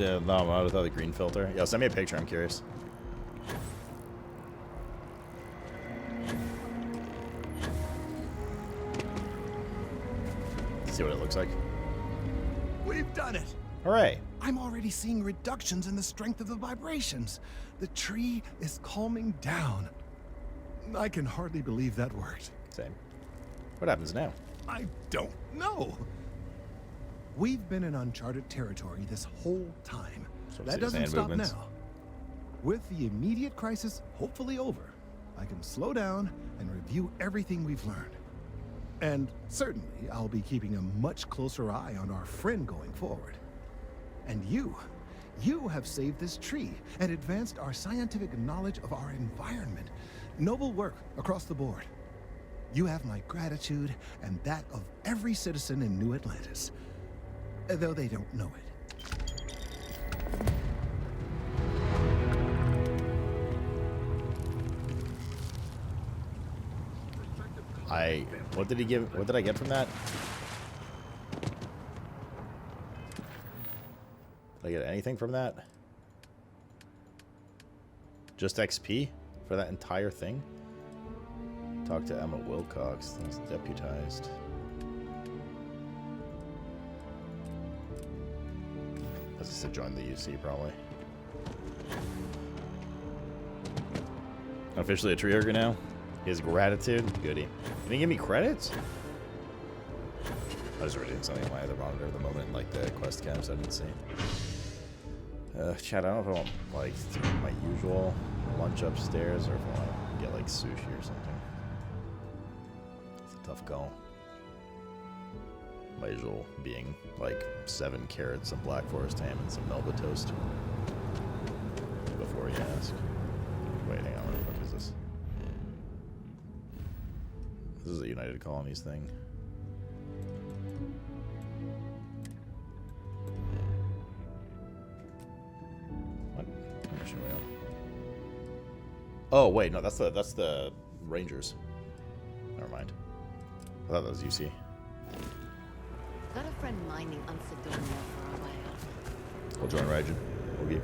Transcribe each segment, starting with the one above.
Yeah, no, without the green filter. Yo, send me a picture. I'm curious. See what it looks like. We've done it. Hooray! I'm already seeing reductions in the strength of the vibrations. The tree is calming down. I can hardly believe that worked. Same. What happens now? I don't know. We've been in uncharted territory this whole time. So that doesn't stop now. With the immediate crisis hopefully over, I can slow down and review everything we've learned. And certainly, I'll be keeping a much closer eye on our friend going forward. And you have saved this tree and advanced our scientific knowledge of our environment. Noble work across the board. You have my gratitude and that of every citizen in New Atlantis, though they don't know it. What did he give? What did I get from that? Did I get anything from that? Just XP for that entire thing? Talk to Emma Wilcox. That's deputized. That's just to join the UC, probably. Officially a tree hugger now. His gratitude. Goody. You didn't give me credits? I was reading something on my other monitor at the moment, like the quest caps I didn't see. Chat, I don't know if I want, like, to do my usual lunch upstairs or if I want to get, like, sushi or something. It's a tough call. My usual being, like, 7 carrots, some Black Forest ham, and some Melba toast. Before you ask. Wait, hang on, what the fuck is this? This is a United Colonies thing. What? Mission wheel. Oh wait, no, that's the Rangers. Never mind. I thought that was UC. Got a friend mining on Sidonia for a while. We'll join Ryujin. We'll give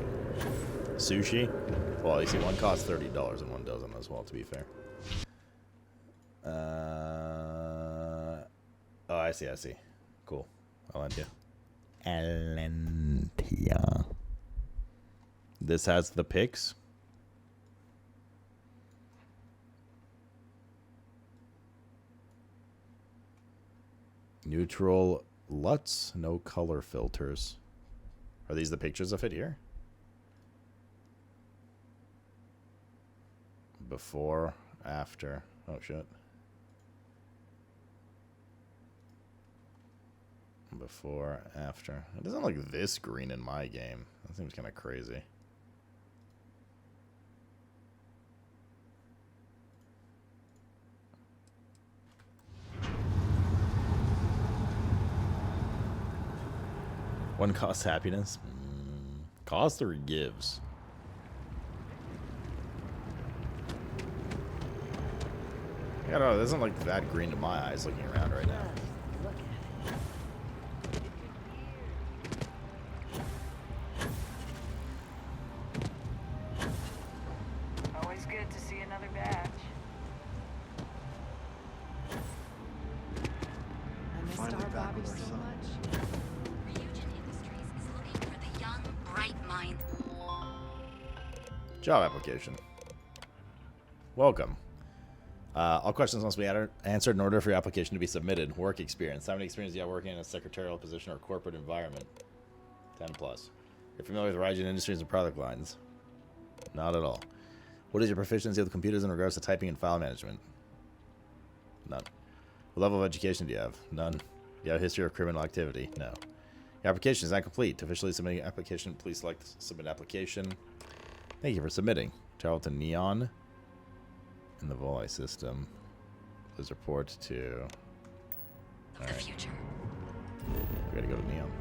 sushi. Well, you see, one costs $30 and one doesn't as well, to be fair. Oh, I see. Cool. Alentia. This has the pics. Neutral LUTs, no color filters. Are these the pictures of it here? Before, after. Oh, shit. Before, after. It doesn't look this green in my game. That seems kind of crazy. One costs happiness. Cost or gives? I don't know, it doesn't look that green to my eyes looking around right now. Always good to see another batch. I miss Star Bobby so much. Ryujin Industries is looking for the young, bright mind. Job application. Welcome. All questions must be answered in order for your application to be submitted. Work experience. How many experience do you have working in a secretarial position or corporate environment? 10 plus. You're familiar with Ryujin Industries and product lines? Not at all. What is your proficiency with computers in regards to typing and file management? None. What level of education do you have? None. Do you have a history of criminal activity? No. Your application is not complete. To officially submit your application, please select Submit Application. Thank you for submitting. Travel to Neon in the Volai system. Please report to... The future. We gotta go to Neon.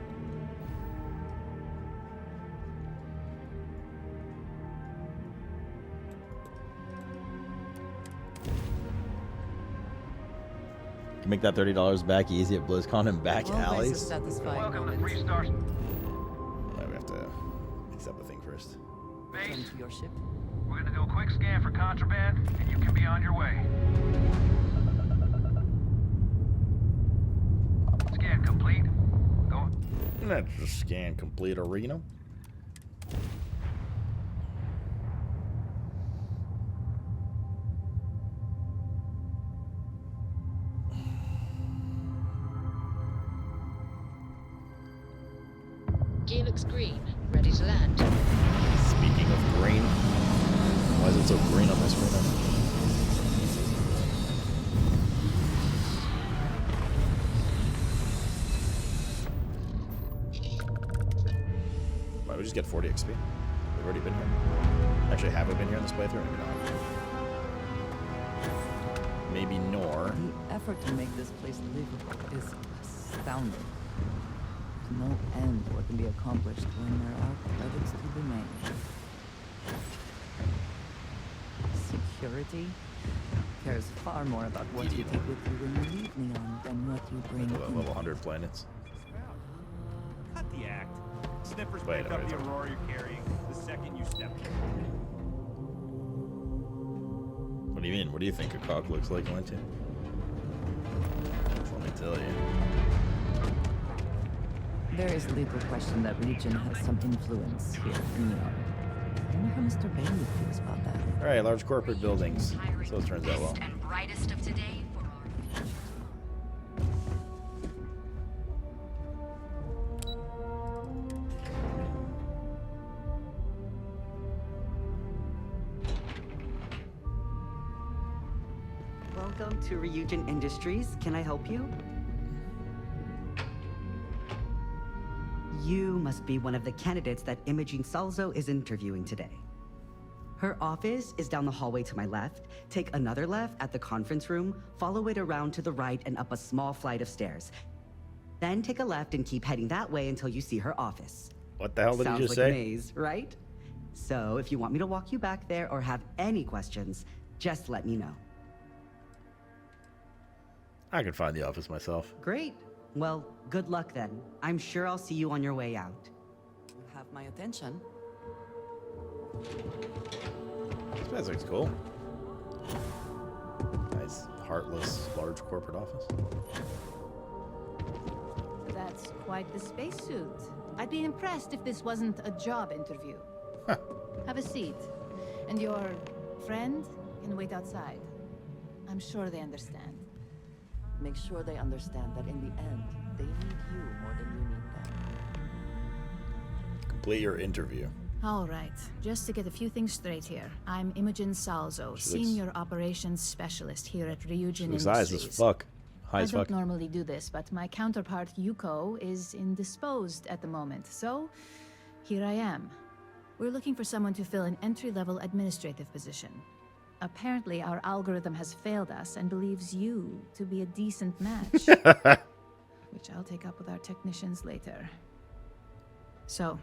Can make that $30 back easy at BlizzCon and back alleys. Satisfying Welcome to moments. Freestars. Yeah, we have to accept the thing first. Base, Into your ship. we're gonna do a quick scan for contraband, and you can be on your way. Scan complete. Go. Let's just scan complete arena. Gear looks green. Ready to land. Speaking of green, why is it so green on my screen? Why would we just get 40 XP? We've already been here. Actually, have we been here in this playthrough? Maybe not. Maybe nor. The effort to make this place livable is astounding. To no end what can be accomplished when there are credits to be made. Security cares far more about what you take with you when you leave Neon than what you bring Level in. 100 planets. Cut the act. Sniffers Wait, pick up wait, the wait. Aurora you're carrying the second you step in. What do you mean? What do you think a cock looks like, Linton? Let me tell you. There is little question that Ryujin has some influence here in Neon. I wonder how Mr. Bailey feels about that. Alright, large corporate buildings. Hiring So it turns the out well. best and brightest of today for our future. Welcome to Ryujin Industries. Can I help you? You must be one of the candidates that Imogene Salzo is interviewing today. Her office is down the hallway to my left. Take another left at the conference room, follow it around to the right and up a small flight of stairs. Then take a left and keep heading that way until you see her office. What the hell did Sounds he just like say? a maze, right? So if you want me to walk you back there or have any questions, just let me know. I can find the office myself. Great. Well, good luck then. I'm sure I'll see you on your way out. You have my attention. This place looks cool. Nice, heartless, large corporate office. That's quite the spacesuit. I'd be impressed if this wasn't a job interview. Huh. Have a seat. And your friend can wait outside. I'm sure they understand. Make sure they understand that in the end, they need you more than you need them. Complete your interview. All right, just to get a few things straight here. I'm Imogen Salzo, Senior Operations Specialist here at Ryujin Looks high as Industries. fuck. High I as don't fuck. normally do this, but my counterpart Yuko is indisposed at the moment, so here I am. We're looking for someone to fill an entry-level administrative position. Apparently, our algorithm has failed us and believes you to be a decent match. Which I'll take up with our technicians later. So,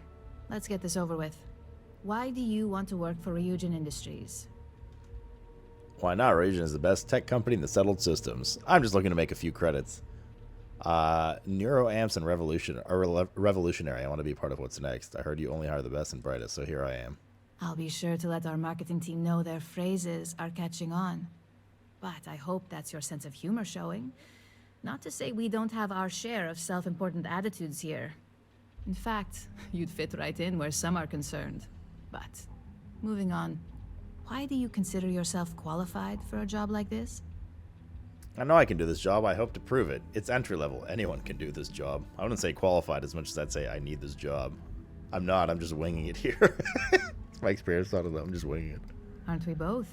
let's get this over with. Why do you want to work for Ryujin Industries? Why not? Ryujin is the best tech company in the settled systems. I'm just looking to make a few credits. Neuroamps and revolutionary. I want to be part of what's next. I heard you only hire the best and brightest, so here I am. I'll be sure to let our marketing team know their phrases are catching on. But I hope that's your sense of humor showing. Not to say we don't have our share of self-important attitudes here. In fact, you'd fit right in where some are concerned. But, moving on, why do you consider yourself qualified for a job like this? I know I can do this job. I hope to prove it. It's entry level. Anyone can do this job. I wouldn't say qualified as much as I'd say I need this job. I'm not. I'm just winging it here. My experience out of that. I'm just winging it. Aren't we both?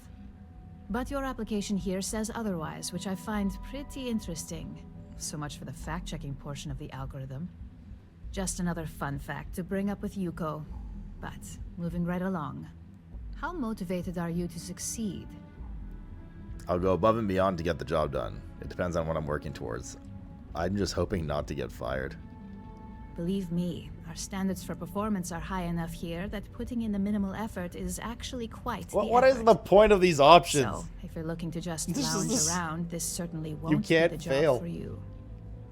But your application here says otherwise, which I find pretty interesting. So much for the fact-checking portion of the algorithm. Just another fun fact to bring up with Yuko. But, moving right along. How motivated are you to succeed? I'll go above and beyond to get the job done. It depends on what I'm working towards. I'm just hoping not to get fired. Believe me, our standards for performance are high enough here that putting in the minimal effort is actually quite What is the point of these options? So, if you're looking to just This is lounge this- around, this certainly won't can't be the job fail. for you.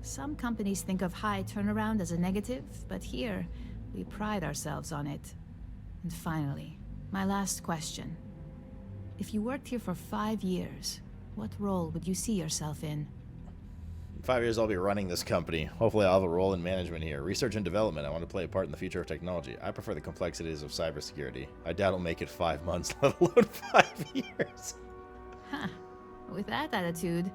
Some companies think of high turnaround as a negative, but here, we pride ourselves on it. And finally, my last question. If you worked here for 5 years, what role would you see yourself in? In 5 years, I'll be running this company. Hopefully, I'll have a role in management here. Research and development. I want to play a part in the future of technology. I prefer the complexities of cybersecurity. I doubt I'll make it 5 months, let alone 5 years. Huh. With that attitude,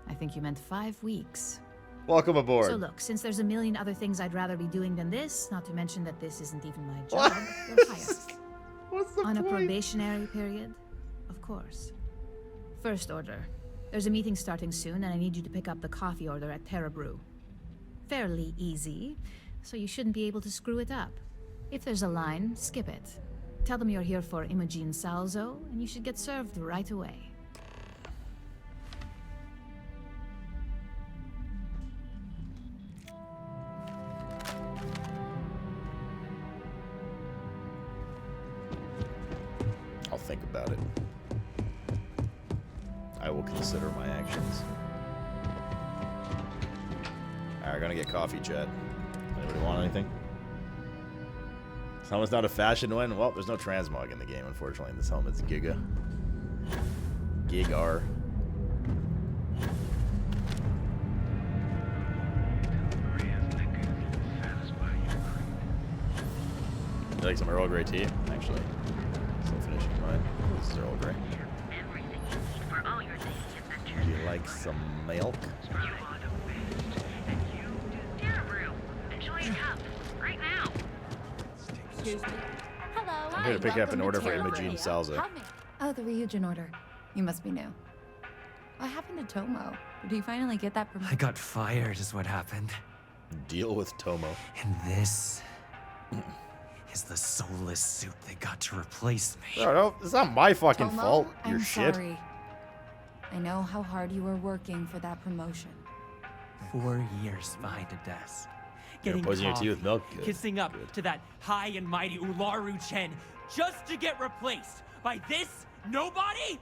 I think you meant 5 weeks. Welcome aboard. So look, since there's a million other things I'd rather be doing than this, not to mention that this isn't even my job, you're hired. What's the On point? a probationary period, of course. First order. There's a meeting starting soon, and I need you to pick up the coffee order at Terra Brew. Fairly easy, so you shouldn't be able to screw it up. If there's a line, skip it. Tell them you're here for Imogen Salzo, and you should get served right away. I'll think about it. I will consider my actions. Alright, gonna get coffee, chat. Anybody want anything? This helmet's not a fashion one? Well, there's no transmog in the game, unfortunately. This helmet's Giga. Gigar. Would you like some Earl Grey tea? Actually, still finishing mine. This is Earl Grey. Would you like some milk? I'm here to pick up an order for Imogen Salza. Oh, the Ryujin order. You must be new. What happened to Tomo? Did he finally get that promotion? I got fired is what happened. Deal with Tomo. And this is the soulless suit they got to replace me. No, it's not my fucking Tomo, fault. Your I'm shit. sorry. I know how hard you were working for that promotion. 4 years behind a desk. Getting poisoning your tea with coffee, milk? Good. kissing up to that high and mighty Ularu Chen just to get replaced by this nobody?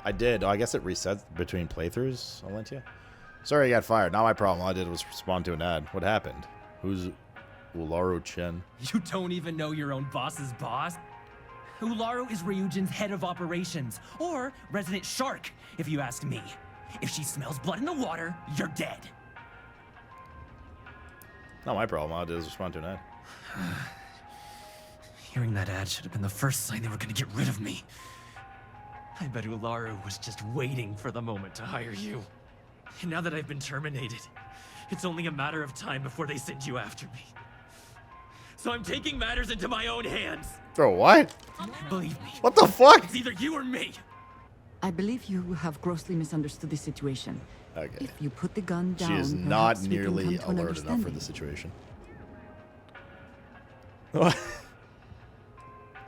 I did. Oh, I guess it resets between playthroughs, Alentia. Sorry you got fired. Not my problem. All I did was respond to an ad. What happened? Who's Ularu Chen? You don't even know your own boss's boss? Ularu is Ryujin's head of operations, or resident shark, if you ask me. If she smells blood in the water, you're dead. Not my problem. All I did was respond to an ad. Hearing that ad should have been the first sign they were gonna get rid of me. I bet Ularu was just waiting for the moment to hire you. And now that I've been terminated, it's only a matter of time before they send you after me. So I'm taking matters into my own hands. Bro, what? Believe me. What the fuck? It's either you or me. I believe you have grossly misunderstood the situation. Okay. If you put the gun down, She is not perhaps we can nearly come to an alert enough for understanding. the situation.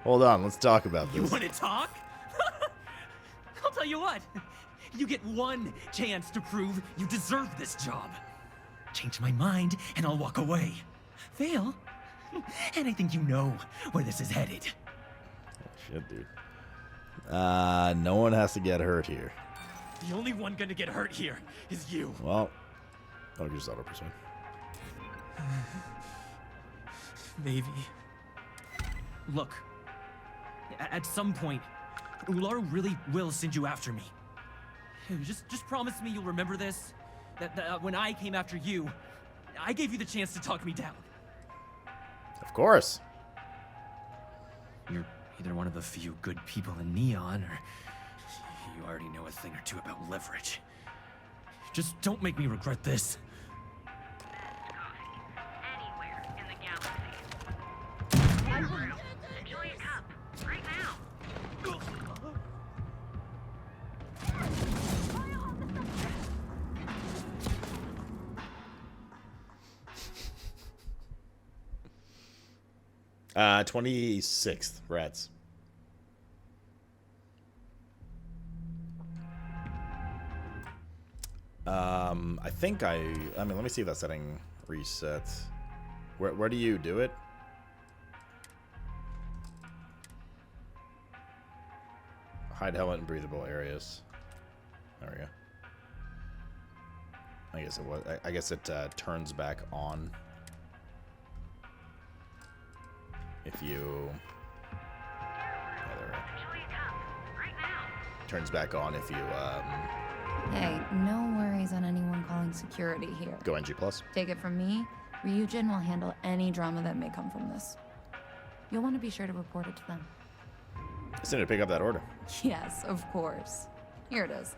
Hold on, let's talk about You this. want to talk? I'll tell you what. You get one chance to prove you deserve this job. Change my mind, and I'll walk away. Fail, and I think you know where this is headed. Shit, dude. No one has to get hurt here. The only one gonna get hurt here is you. Well, I'll just auto persuade. Maybe. Look, at some point, Ularu really will send you after me. Just promise me you'll remember this. That when I came after you, I gave you the chance to talk me down. Of course. You're either one of the few good people in Neon, or you already know a thing or two about leverage. Just don't make me regret this. Anywhere in the galaxy. Enjoy a cup right now. Uh, 26th, rats. I think I mean, let me see if that setting resets. Where do you do it? Hide helmet in breathable areas. There we go. I guess it was. I guess it turns back on. if you... Turns back on if you Hey, no worries on anyone calling security here. go NG+. Take it from me, Ryujin will handle any drama that may come from this. You'll want to be sure to report it to them. I still need to pick up that order. Yes, of course. Here it is.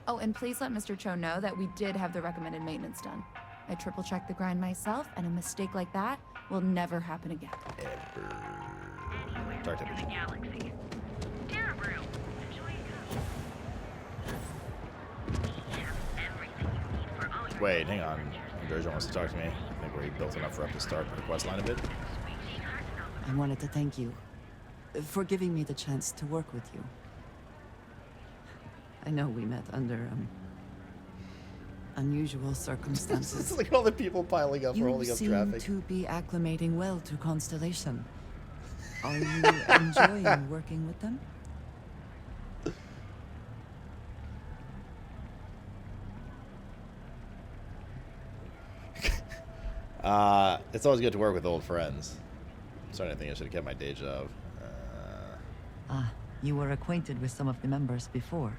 Oh, and please let Mr. Cho know that we did have the recommended maintenance done. I triple-checked the grind myself, and a mistake like that will never happen again. Talk to me. Wait, hang on. Dojo wants to talk to me. I think we built enough for up to start the quest line a bit. I wanted to thank you for giving me the chance to work with you. I know we met under unusual circumstances. It's like all the people piling up for holding up traffic. You seem to be acclimating well to Constellation. Are you enjoying working with them? It's always good to work with old friends. I'm starting to think I should have kept my day job. You were acquainted with some of the members before.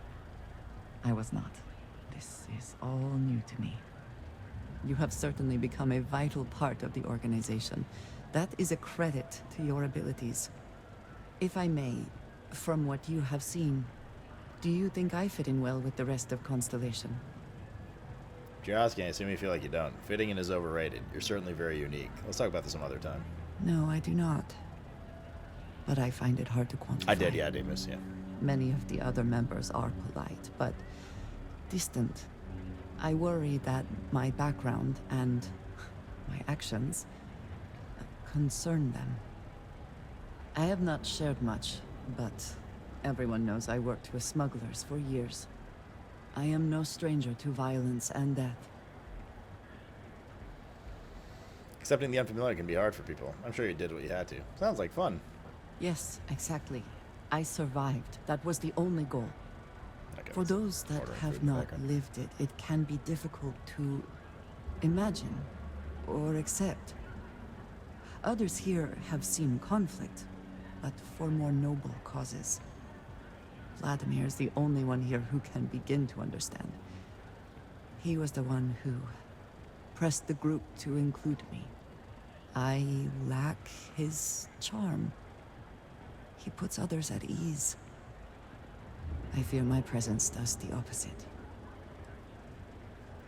I was not. This is all new to me. You have certainly become a vital part of the organization. That is a credit to your abilities. If I may, from what you have seen, do you think I fit in well with the rest of Constellation? If you're asking, I assume you feel like you don't. Fitting in is overrated. You're certainly very unique. Let's talk about this some other time. No, I do not. But I find it hard to quantify. I did miss you. Many of the other members are polite, but distant. I worry that my background and my actions concern them. I have not shared much, but everyone knows I worked with smugglers for years. I am no stranger to violence and death. Accepting the unfamiliar can be hard for people. I'm sure you did what you had to. Sounds like fun. Yes, exactly. I survived. That was the only goal. For those that have not lived it, it can be difficult to imagine or accept. Others here have seen conflict, but for more noble causes. Vladimir is the only one here who can begin to understand. He was the one who pressed the group to include me. I lack his charm. He puts others at ease. I fear my presence does the opposite.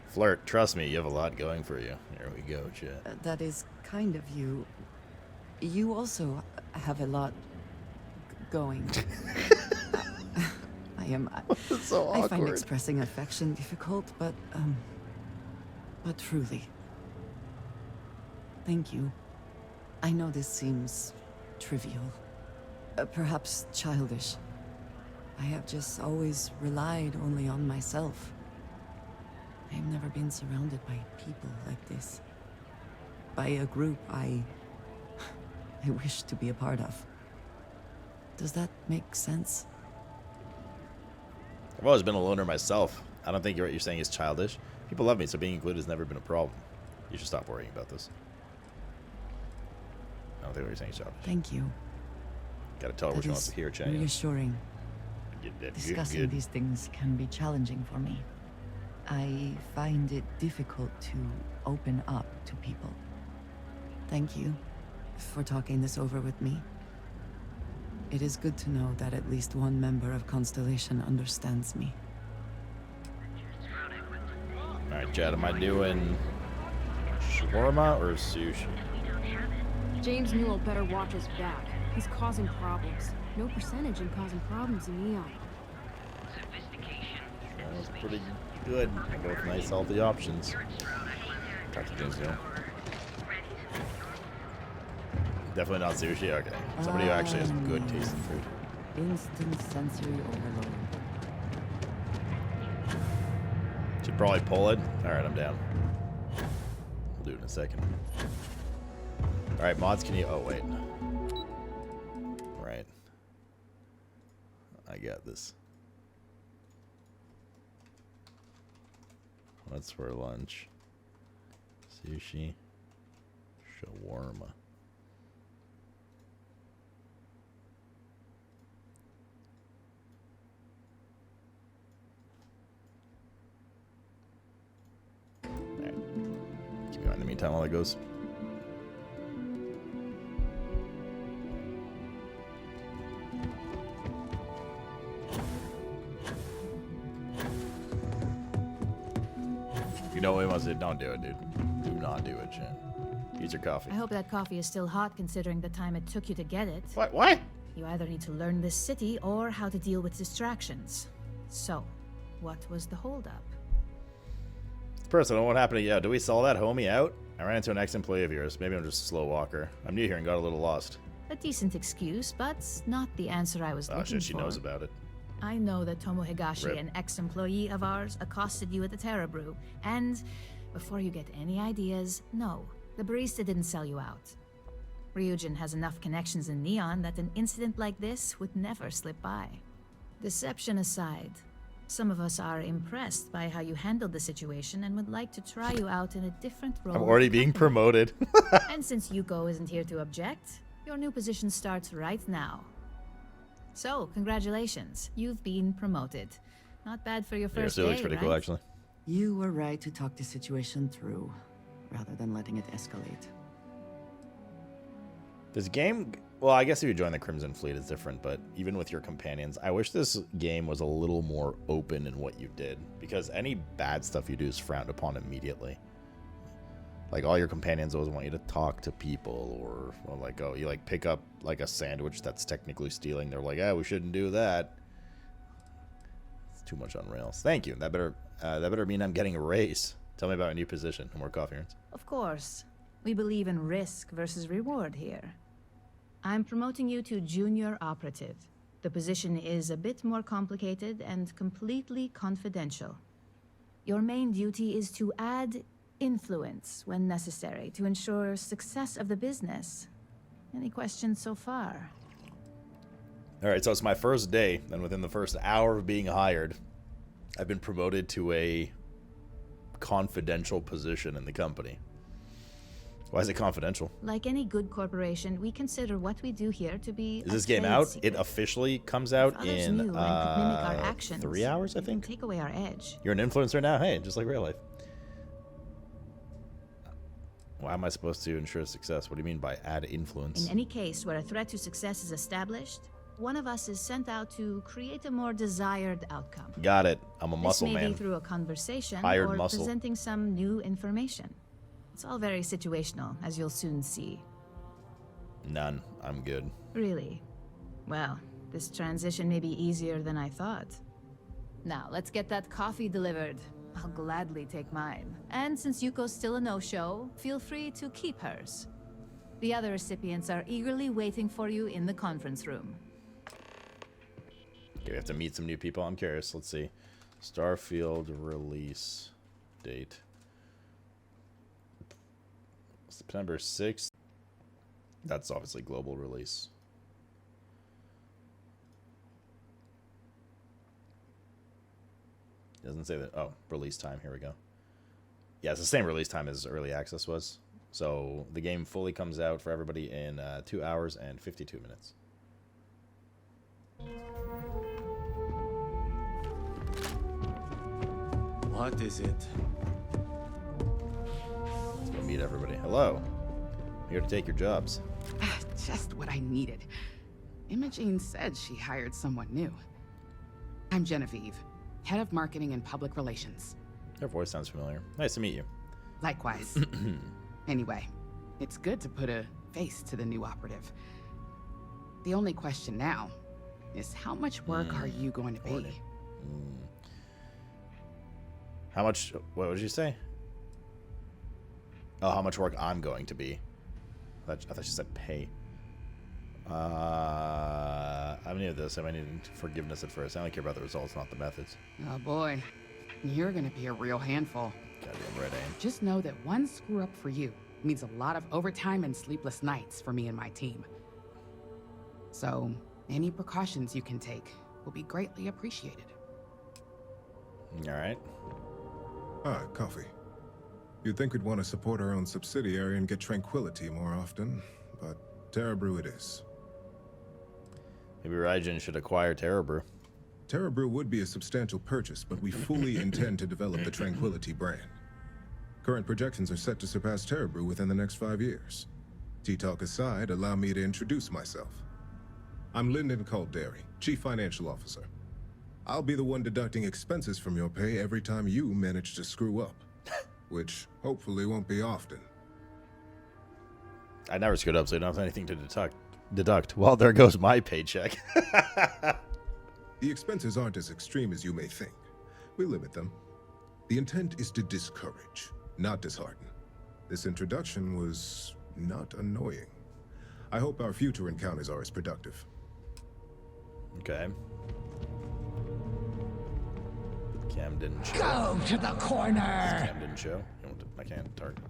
Flirt, trust me, you have a lot going for you. Here we go, chat. That is kind of you. You also have a lot going. So I find awkward. expressing affection difficult, but truly. Thank you. I know this seems trivial, perhaps childish. I have just always relied only on myself. I have never been surrounded by people like this. By a group I wish to be a part of. Does that make sense? I've always been a loner myself. I don't think what you're saying is childish. People love me, so being included has never been a problem. You should stop worrying about this. I don't think what you're saying is childish. Thank you. Gotta tell her what she wants to hear, Chen. Reassuring. Good. Discussing these things can be challenging for me. I find it difficult to open up to people. Thank you for talking this over with me. It is good to know that at least one member of Constellation understands me. Alright, Chad, am I doing shawarma or sushi? James Newell better watch his back. He's causing problems. No percentage in causing problems in Neon. That was pretty good. I go with nice, healthy options. Talk to James Neal. Definitely not sushi? Okay. Somebody who actually has good taste in food. Instant sensory overload. Should probably pull it. Alright, I'm down. We'll do it in a second. Alright, mods, can you... Oh, wait. Right. I got this. What's for lunch? Sushi. Shawarma. meantime while that goes. You know what he wants to do? Don't do it, dude. Do not do it, Jen. Use your coffee. I hope that coffee is still hot considering the time it took you to get it. What? You either need to learn this city or how to deal with distractions. So, what was the holdup? Personal, what happened to you? Do we sell that homie out? I ran into an ex-employee of yours. Maybe I'm just a slow walker. I'm new here and got a little lost. A decent excuse, but not the answer I was looking for. Oh shit, she knows about it. I know that Tomo Higashi, Rip. an ex-employee of ours, accosted you at the Terra Brew. And, before you get any ideas, no, the barista didn't sell you out. Ryujin has enough connections in Neon that an incident like this would never slip by. Deception aside, some of us are impressed by how you handled the situation and would like to try you out in a different role. I'm already being promoted. And since Yuko isn't here to object, your new position starts right now. So, congratulations. You've been promoted. Not bad for your first It day, looks pretty right? cool, actually. You were right to talk the situation through, rather than letting it escalate. This game, well, I guess if you join the Crimson Fleet, it's different, but even with your companions, I wish this game was a little more open in what you did, because any bad stuff you do is frowned upon immediately. Like, all your companions always want you to talk to people, or like, oh, you like pick up like a sandwich that's technically stealing. They're like, we shouldn't do that. It's too much on rails. Thank you. That better mean I'm getting a raise. Tell me about a new position. No more coffee earns. Of course. We believe in risk versus reward here. I'm promoting you to junior operative. The position is a bit more complicated and completely confidential. Your main duty is to add influence when necessary to ensure success of the business. Any questions so far? All right, so it's my first day, and within the first hour of being hired, I've been promoted to a confidential position in the company. Why is it confidential? Like any good corporation, we consider what we do here to be Is this game out? It officially comes out in 3 hours, I think. Take away our edge. You're an influencer now? Hey, just like real life. Why am I supposed to ensure success? What do you mean by add influence? In any case where a threat to success is established, one of us is sent out to create a more desired outcome. Got it. I'm a muscle this may man. be through a conversation Hired or muscle. presenting some new information. It's all very situational, as you'll soon see. None. I'm good. Really? Well, this transition may be easier than I thought. Now, let's get that coffee delivered. I'll gladly take mine. And since Yuko's still a no-show, feel free to keep hers. The other recipients are eagerly waiting for you in the conference room. Okay, we have to meet some new people. I'm curious. Let's see. Starfield release date. September 6th. That's obviously global release. Doesn't say that. Oh, release time. Here we go. Yeah, it's the same release time as early access was. So the game fully comes out for everybody in 2 hours and 52 minutes. What is it? Let's go meet everybody. Hello. I'm here to take your jobs. Just what I needed. Imogene said she hired someone new. I'm Genevieve, head of marketing and public relations. Your voice sounds familiar. Nice to meet you. Likewise. Anyway, it's good to put a face to the new operative. The only question now is how much work are you going to be? How much? What would you say? Oh, how much work I'm going to be. I thought she said pay. I'm new to this. I might need forgiveness at first. I only care about the results, not the methods. Oh boy, you're gonna be a real handful. Goddamn right I am. Just know that one screw up for you means a lot of overtime and sleepless nights for me and my team. So, any precautions you can take will be greatly appreciated. All right. Ah, coffee. You'd think we'd want to support our own subsidiary and get tranquility more often, but Terra Brew it is. Maybe Ryujin should acquire Terra Brew. Terra Brew would be a substantial purchase, but we fully intend to develop the Tranquility brand. Current projections are set to surpass Terebrew within the next 5 years. Tea-talk aside, allow me to introduce myself. I'm Lyndon Calderi, Chief Financial Officer. I'll be the one deducting expenses from your pay every time you manage to screw up. Which hopefully won't be often. I never screwed up, so you don't have anything to deduct. Well, there goes my paycheck. The expenses aren't as extreme as you may think. We limit them. The intent is to discourage, not dishearten. This introduction was not annoying. I hope our future encounters are as productive. Okay. Camden Show. Go to the corner! Camden Show. I can't target.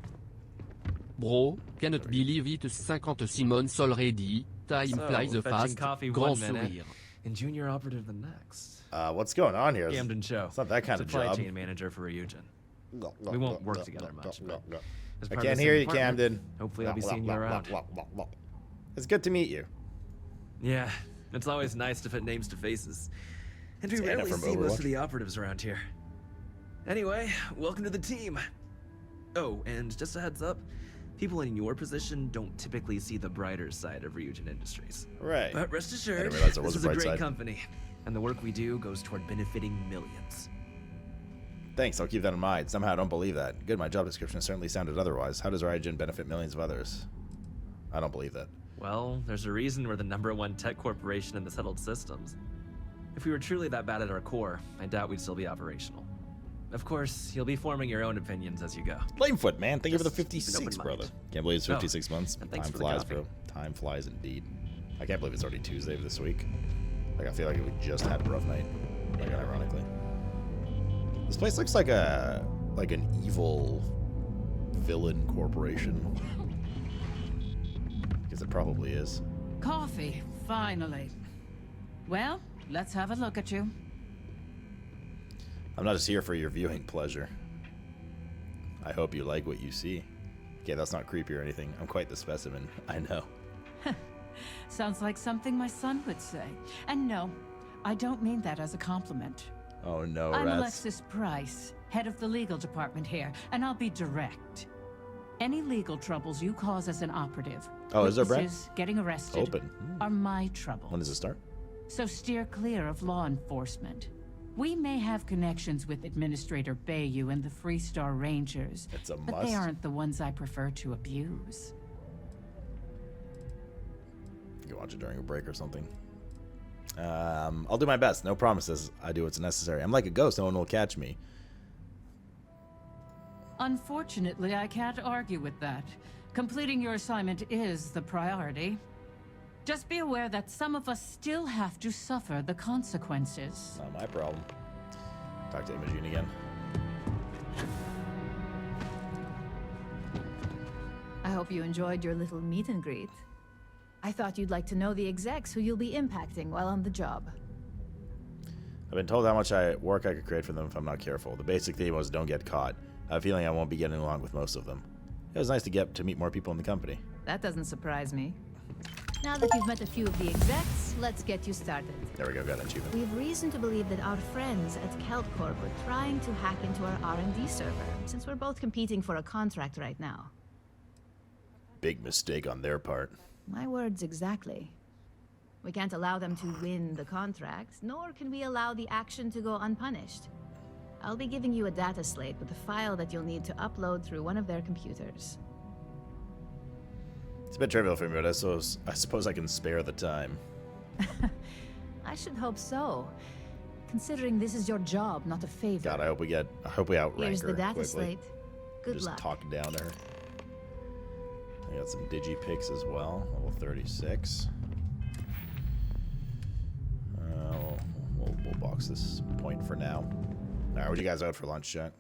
Bro, cannot believe it, 56 Simone already. Time flies fast. Coffee Grand one minute, sourire. and junior operative the next. What's going on here? Camden Show. It's not that kind of Supply job. chain manager for Ryujin. We won't work together much, but as I part of can't the hear same you, department, Camden. Hopefully I'll be seeing you around. It's good to meet you. Yeah, it's always nice to put names to faces. And we It's Anna rarely from see most Overwatch. of the operatives around here. Anyway, welcome to the team. Oh, and just a heads up, people in your position don't typically see the brighter side of Ryujin Industries. Right. But rest I assured, didn't realize there this was is a a bright great side. company, and the work we do goes toward benefiting millions. Thanks, I'll keep that in mind. Somehow I don't believe that. Good, my job description certainly sounded otherwise. How does Ryujin benefit millions of others? I don't believe that. Well, there's a reason we're the #1 tech corporation in the settled systems. If we were truly that bad at our core, I doubt we'd still be operational. Of course, you'll be forming your own opinions as you go. Flamefoot, man. Thank you for the Just keep an 56, open brother. mind. Can't believe it's 56 months. and thanks Time for the flies, coffee. bro. Time flies indeed. I can't believe it's already Tuesday of this week. Like, I feel like we just had a rough night. Like, ironically. This place looks like an evil villain corporation. Because it probably is. Coffee, finally. Well, let's have a look at you. I'm not just here for your viewing pleasure. I hope you like what you see. Okay, that's not creepy or anything. I'm quite the specimen. I know. Sounds like something my son would say. And no, I don't mean that as a compliment. Oh no, I'm rats. Alexis Price, head of the legal department here, and I'll be direct. Any legal troubles you cause as an operative, Oh, is there, Brent? witnesses, getting arrested, Open. are my trouble. When does it start? So steer clear of law enforcement. We may have connections with Administrator Bayou and the Freestar Rangers, It's a but they aren't the ones I prefer to abuse. You can watch it during a break or something. I'll do my best. No promises. I do what's necessary. I'm like a ghost. No one will catch me. Unfortunately, I can't argue with that. Completing your assignment is the priority. Just be aware that some of us still have to suffer the consequences. Not my problem. Talk to Imogene again. I hope you enjoyed your little meet and greet. I thought you'd like to know the execs who you'll be impacting while on the job. I've been told how much work I could create for them if I'm not careful. The basic theme was don't get caught. I have a feeling I won't be getting along with most of them. It was nice to get to meet more people in the company. That doesn't surprise me. Now that you've met a few of the execs, let's get you started. There we go, got an achievement. We have reason to believe that our friends at KeltCorp are trying to hack into our R&D server, since we're both competing for a contract right now. Big mistake on their part. My words exactly. We can't allow them to win the contract, nor can we allow the action to go unpunished. I'll be giving you a data slate with a file that you'll need to upload through one of their computers. It's a bit trivial for me, but I suppose I can spare the time. I should hope so, considering this is your job, not a favor. God, I hope we outrank Here's her the data quickly. slate. Good Just luck. talk down to her. I got some digi-picks as well. Level 36. We'll box this point for now. Alright, what you guys out for lunch, chat?